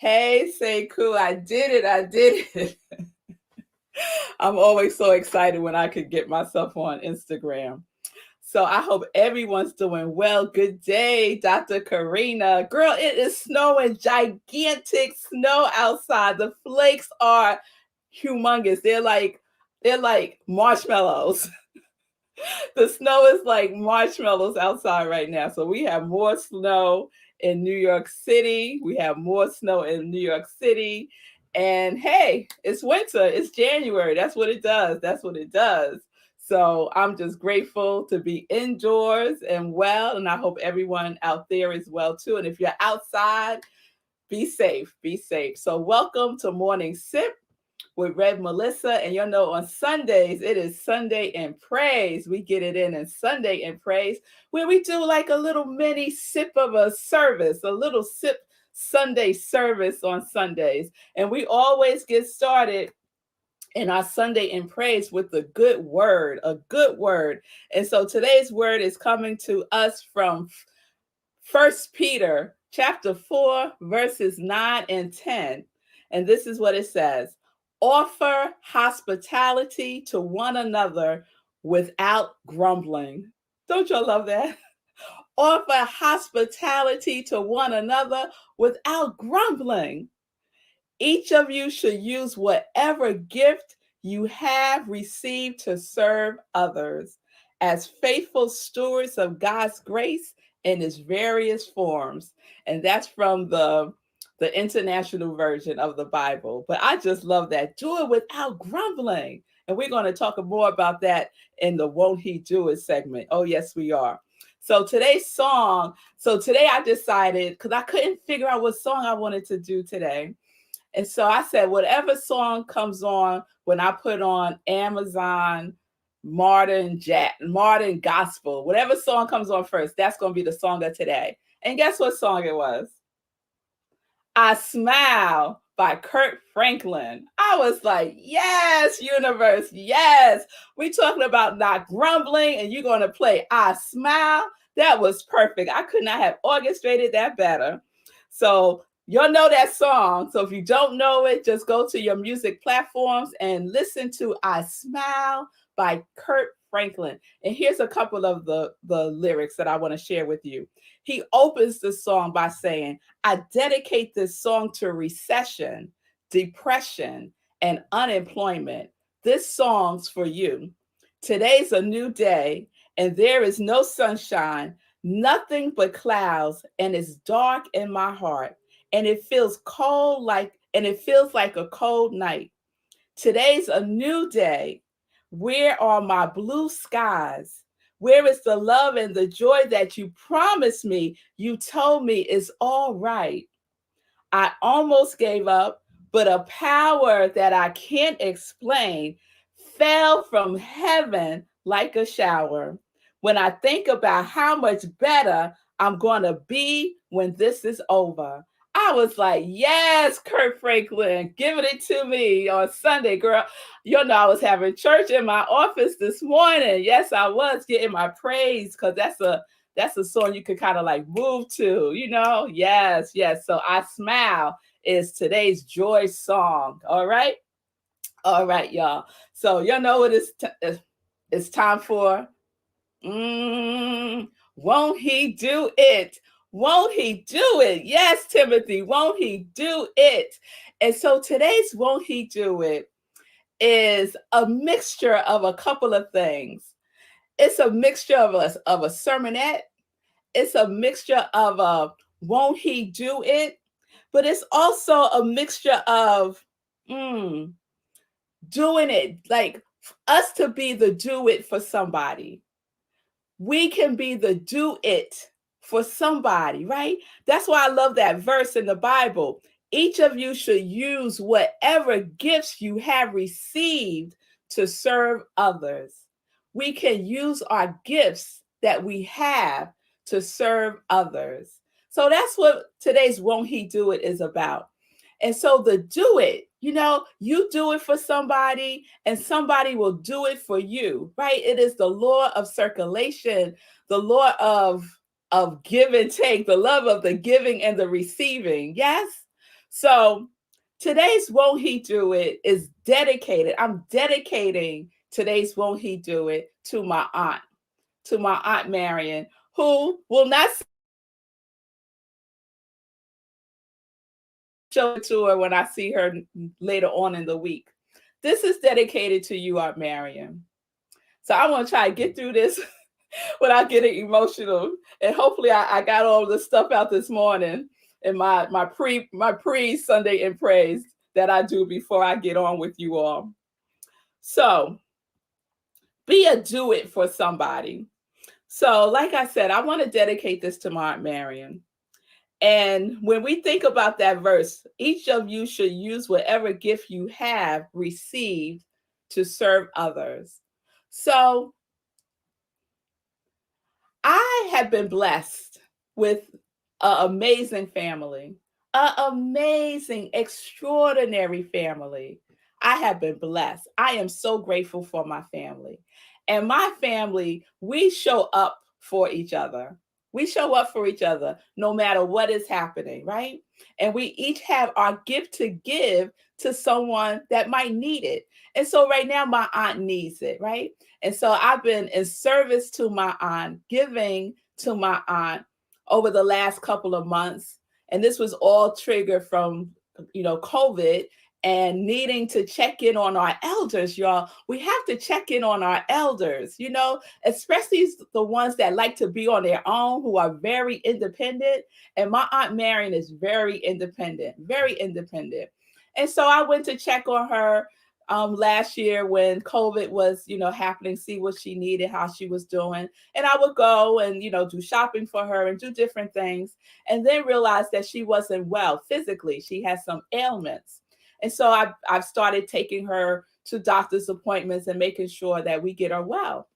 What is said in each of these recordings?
Hey, Sekou, I did it. I did it. I'm always so excited when I could get myself on Instagram. So I hope everyone's doing well. Good day, Dr. Karina. Girl, it is snowing, gigantic snow outside. The flakes are humongous. They're like marshmallows. The snow is like marshmallows outside right now. So we have more snow in New York City. We have more snow in New York City. And hey, it's winter. It's January. That's what it does. That's what it does. So I'm just grateful to be indoors and well. And I hope everyone out there is well too. And if you're outside, be safe. Be safe. So welcome to Morning Sip with Rev Melissa. And on Sundays, it is Sunday in Praise. We get it in Sunday in Praise, where we do like a little mini sip of a service, a little sip Sunday service on Sundays. And we always get started in our Sunday in Praise with a good word, a good word. And so today's word is coming to us from First Peter chapter 4, verses 9 and 10. And this is what it says: offer hospitality to one another without grumbling. Don't y'all love that? Offer hospitality to one another without grumbling. Each of you should use whatever gift you have received to serve others as faithful stewards of God's grace in its various forms. And that's from the international version of the Bible. But I just love that. Do it without grumbling. And we're going to talk more about that in the Won't He Do It segment. Oh, yes, we are. So today I decided, because I couldn't figure out what song I wanted to do today. And so I said, whatever song comes on when I put on Amazon modern gospel, whatever song comes on first, that's going to be the song of today. And guess what song it was? I Smile by Kirk Franklin. I was like, yes, universe, yes. We talking about not grumbling, and you're going to play I Smile. That was perfect. I could not have orchestrated that better. So you'll know that song. So if you don't know it, just go to your music platforms and listen to I Smile by Kirk Franklin. And here's a couple of the lyrics that I want to share with you. He opens the song by saying, I dedicate this song to recession, depression, and unemployment. This song's for you. Today's a new day, and there is no sunshine, nothing but clouds, and it's dark in my heart. And it feels like a cold night. Today's a new day. Where are my blue skies? Where is the love and the joy that you promised me? You told me is all right. I almost gave up, but a power that I can't explain fell from heaven like a shower. When I think about how much better I'm going to be when this is over. I was like, yes, Kirk Franklin, giving it to me on Sunday, girl. I was having church in my office this morning. Yes, I was getting my praise, because that's a song you could kind of like move to, Yes, yes. So I Smile is today's joy song. All right, y'all. So know what it's time for. Won't he do it? Won't he do it? Yes, Timothy, won't he do it? And so today's Won't He Do It is a mixture of a couple of things. It's a mixture of a sermonette. It's a mixture of a Won't He Do It? But it's also a mixture of doing it, like us to be the do it for somebody. We can be the do it for somebody, right? That's why I love that verse in the Bible. Each of you should use whatever gifts you have received to serve others. We can use our gifts that we have to serve others. So that's what today's Won't He Do It is about. And so the do it, you do it for somebody and somebody will do it for you, right? It is the law of circulation, the law of give and take, the love of the giving and the receiving. Yes. So today's Won't He Do It is dedicated. I'm dedicating today's Won't He Do It to my Aunt Marion, who will not show it to her when I see her later on in the week. This is dedicated to you, Aunt Marion. So I want to try to get through this without getting emotional. And hopefully I got all the stuff out this morning in my pre Sunday in praise that I do before I get on with you all. So be a do it for somebody. So, like I said, I want to dedicate this to my Aunt Marion. And when we think about that verse, each of you should use whatever gift you have received to serve others. So I have been blessed with an amazing family, an amazing, extraordinary family. I have been blessed. I am so grateful for my family. And my family, we show up for each other. We show up for each other no matter what is happening, right? And we each have our gift to give to someone that might need it. And so right now, my aunt needs it, right? And so I've been in service to my aunt, giving to my aunt over the last couple of months. And this was all triggered from, COVID and needing to check in on our elders, y'all. We have to check in on our elders, especially the ones that like to be on their own, who are very independent. And my Aunt Marion is very independent, very independent. And so I went to check on her last year when COVID was, happening, see what she needed, how she was doing. And I would go and, do shopping for her and do different things. And then realized that she wasn't well physically. She has some ailments. And so I've started taking her to doctor's appointments and making sure that we get her well.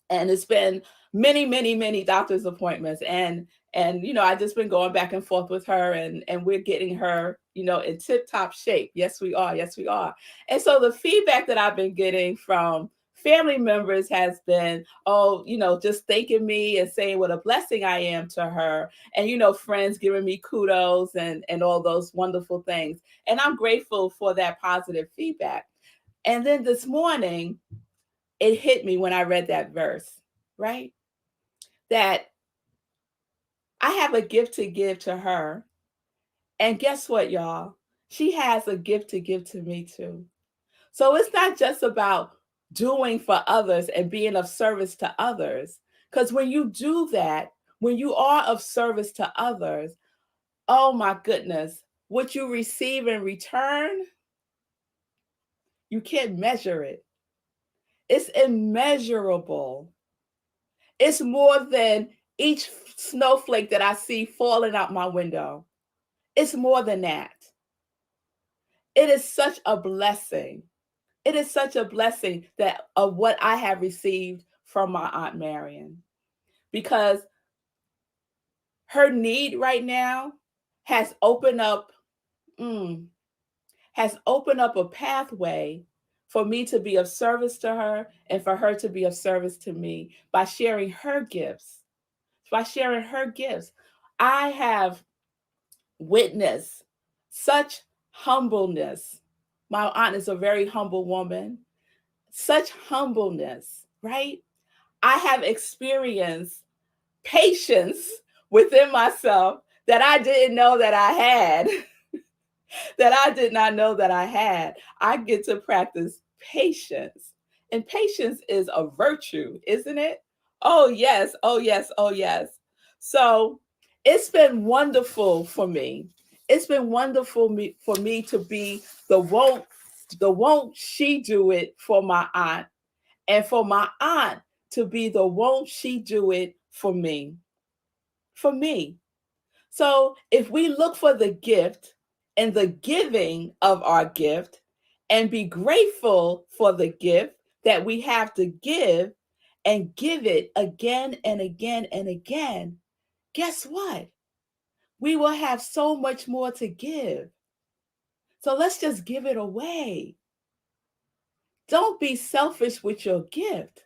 And it's been many, many, many doctor's appointments. And I just been going back and forth with her, and we're getting her, in tip-top shape. Yes, we are. Yes, we are. And so the feedback that I've been getting from family members has been, just thanking me and saying what a blessing I am to her. And, friends giving me kudos and all those wonderful things. And I'm grateful for that positive feedback. And then this morning, it hit me when I read that verse, right? That I have a gift to give to her. And guess what, y'all? She has a gift to give to me too. So it's not just about doing for others and being of service to others. Because when you do that, when you are of service to others, oh my goodness, what you receive in return, you can't measure it. It's immeasurable. It's more than each snowflake that I see falling out my window. It's more than that. It is such a blessing. It is such a blessing that of what I have received from my Aunt Marion, because her need right now has opened up, has opened up a pathway for me to be of service to her and for her to be of service to me by sharing her gifts. By sharing her gifts, I have witnessed such humbleness. My aunt is a very humble woman. Such humbleness, right? I have experienced patience within myself that I didn't know that I had, that I did not know that I had. I get to practice patience. And patience is a virtue, isn't it? Oh, yes. Oh, yes. Oh, yes. So it's been wonderful for me. It's been wonderful for me to be the won't she do it for my aunt, and for my aunt to be the won't she do it for me. For me. So if we look for the gift and the giving of our gift and be grateful for the gift that we have to give and give it again and again and again, guess what? We will have so much more to give. So let's just give it away. Don't be selfish with your gift.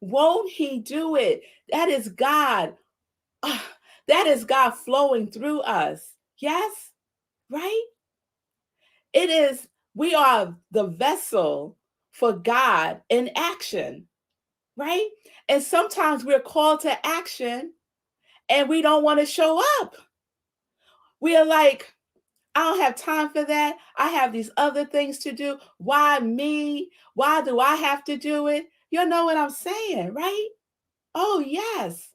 Won't he do it? That is God. That is God flowing through us. Yes? right? It is, we are the vessel for God in action, right? And sometimes we're called to action and we don't want to show up. We are like, I don't have time for that. I have these other things to do. Why me? Why do I have to do it? You know what I'm saying, right? Oh, yes.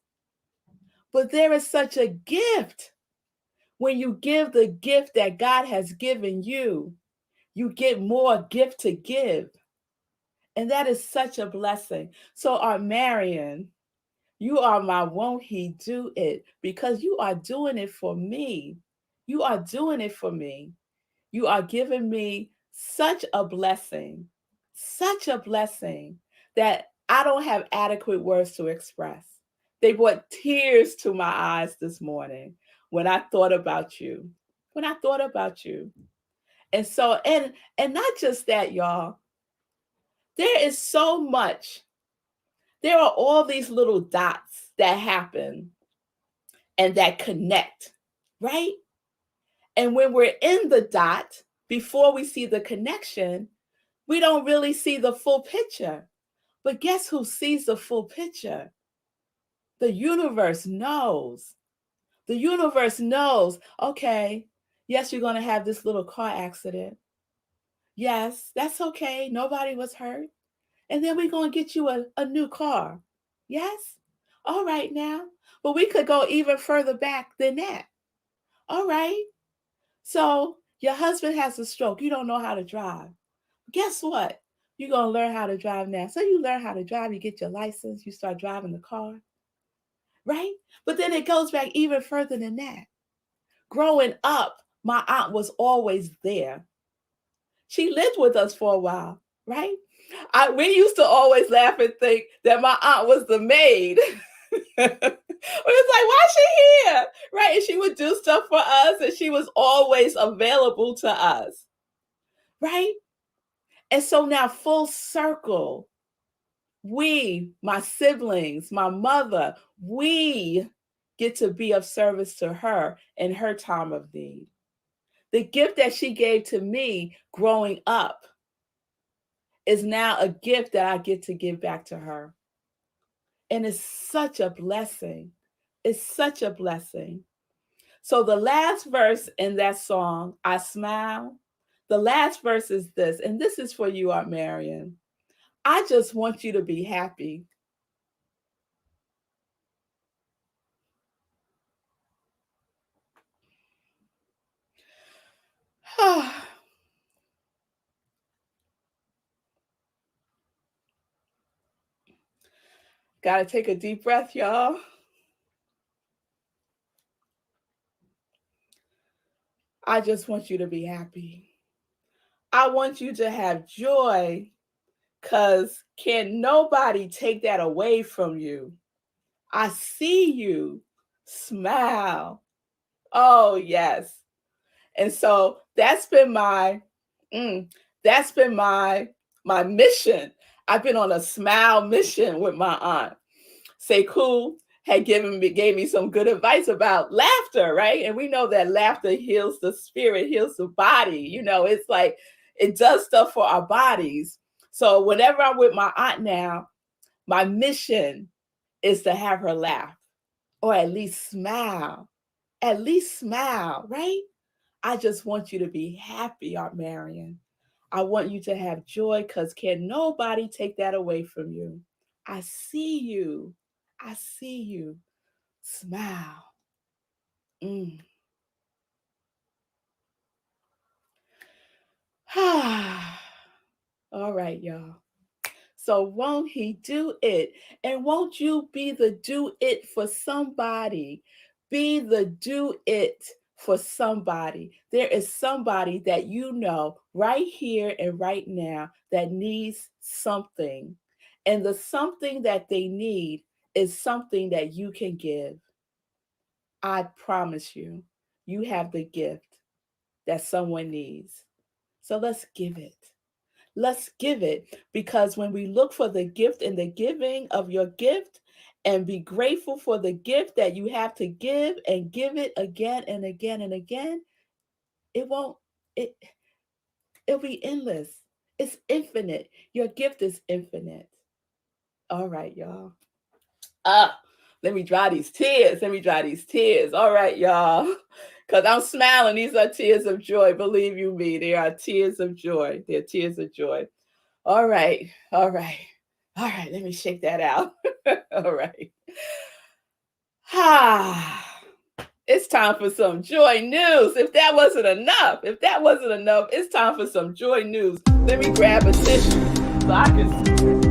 But there is such a gift when you give the gift that God has given you. You get more gift to give. And that is such a blessing. So, our Marion, you are my won't he do it, because you are doing it for me. You are doing it for me. You are giving me such a blessing that I don't have adequate words to express. They brought tears to my eyes this morning when I thought about you. When I thought about you. And so, and not just that, y'all. There is so much. There are all these little dots that happen and that connect, right? And when we're in the dot, before we see the connection, we don't really see the full picture. But guess who sees the full picture? The universe knows. The universe knows, okay, yes, you're going to have this little car accident. Yes, that's okay. Nobody was hurt. And then we're going to get you a new car. Yes? All right now. But we could go even further back than that. All right. So your husband has a stroke. You don't know how to drive. Guess what? You're going to learn how to drive now. So you learn how to drive, you get your license, you start driving the car, right? But then it goes back even further than that. Growing up, my aunt was always there. She lived with us for a while, right? We used to always laugh and think that my aunt was the maid. We was like, why is she here? Right? And she would do stuff for us and she was always available to us. Right? And so now, full circle, we, my siblings, my mother, we get to be of service to her in her time of need. The gift that she gave to me growing up is now a gift that I get to give back to her. And it's such a blessing. It's such a blessing. So the last verse in that song, I Smile, the last verse is this, and this is for you, Aunt Marion. I just want you to be happy. Gotta take a deep breath, y'all. I just want you to be happy. I want you to have joy, because can nobody take that away from you. I see you. Smile. Oh, yes. And so mm, that's been my mission. I've been on a smile mission with my aunt. Sekou gave me some good advice about laughter, right? And we know that laughter heals the spirit, heals the body. You know, it's like it does stuff for our bodies. So whenever I'm with my aunt now, my mission is to have her laugh or at least smile. At least smile, right? I just want you to be happy, Aunt Marion. I want you to have joy, because can nobody take that away from you. I see you. I see you. Smile. Mm. All right, y'all. So won't he do it? And won't you be the do it for somebody? Be the do it for somebody. There is somebody that you know right here and right now that needs something. And the something that they need is something that you can give. I promise you, you have the gift that someone needs. So let's give it. Let's give it, because when we look for the gift and the giving of your gift and be grateful for the gift that you have to give and give it again and again and again, It won't, it'll be endless. It's infinite. Your gift is infinite. All right, y'all. Let me dry these tears. Let me dry these tears. All right, y'all. Because I'm smiling. These are tears of joy. Believe you me, they are tears of joy. They're tears of joy. All right. All right. All right. Let me shake that out. All right. It's time for some joy news. If that wasn't enough, it's time for some joy news. Let me grab a tissue so I can